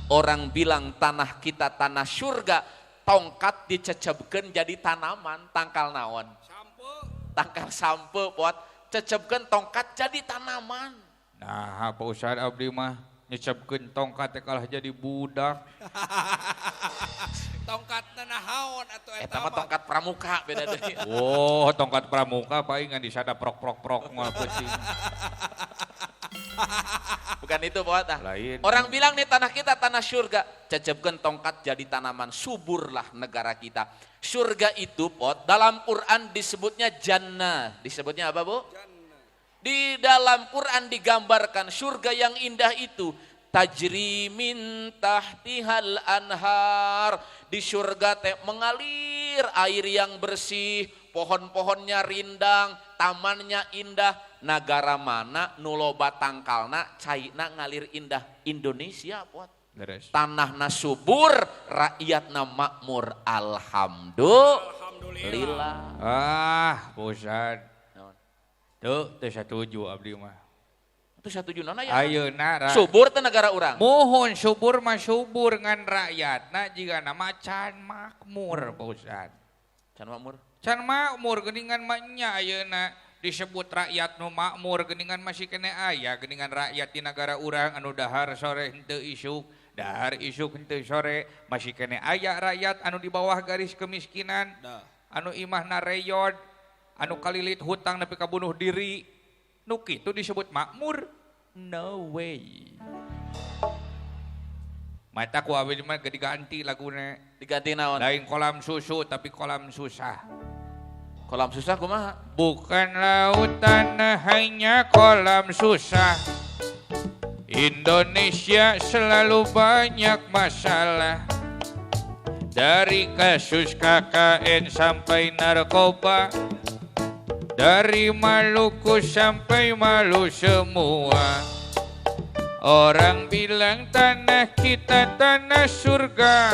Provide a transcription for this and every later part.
orang bilang tanah kita tanah surga, tongkat dicecebkeun jadi tanaman, tangkal naon? Tangkal sampe buat cecebkeun tongkat jadi tanaman. Nah, Pak Ustad abdi mah nyecebkeun tongkat teh kalah jadi budak. Tongkat nahaon atuh Eta mah tongkat pramuka beda deui. Oh, tongkat pramuka paling ngan disada prok moal peuting. Bukan itu buat ah. Lain. Orang bilang nih tanah kita tanah surga, cecebkeun tongkat jadi tanaman, suburlah negara kita. Surga itu pot dalam Quran disebutnya jannah. Disebutnya apa, Bu? Di dalam Quran digambarkan surga yang indah itu tajri min tahtihal anhar. Di surga teh mengalir air yang bersih, pohon-pohonnya rindang, tamannya indah. Negara mana nu loba tangkalna caina ngalir indah? Indonesia buat. Tanahna subur, rakyatna makmur. Alhamdulillah. Ah, Ustad. Tuh setuju abdi mah. Itu setuju nona ya. Ayeuna subur teh negara urang. Mohon subur mah subur ngan rakyatna jiga nama can makmur, Pak Ustad. Can makmur. Can makmur geuningan mah nya ayeuna disebut rakyat nu makmur geuningan masih kene aya geuningan rakyat di negara urang anu dahar sore henteu isuk, dahar isuk henteu sore masih kene aya rakyat anu di bawah garis kemiskinan, anu imahna reyod, anu kalilit hutang nepi ka bunuh diri. Nu kitu disebut makmur? No way. Mata ku abdi mah diganti laguna. Diganti naon? Lain kolam susu tapi kolam susah. Kolam susah kumaha? Bukan lautan hanya kolam susah. Indonesia selalu banyak masalah. Dari kasus KKN sampai narkoba. Dari Maluku sampai Malu semua. Orang bilang tanah kita tanah surga.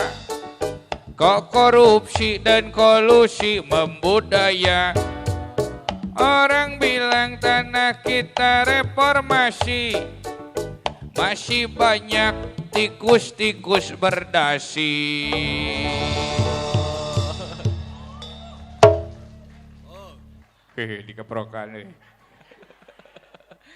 Kok korupsi dan kolusi membudaya. Orang bilang tanah kita reformasi. Masih banyak tikus-tikus berdasi. Hehe, dikeprokan.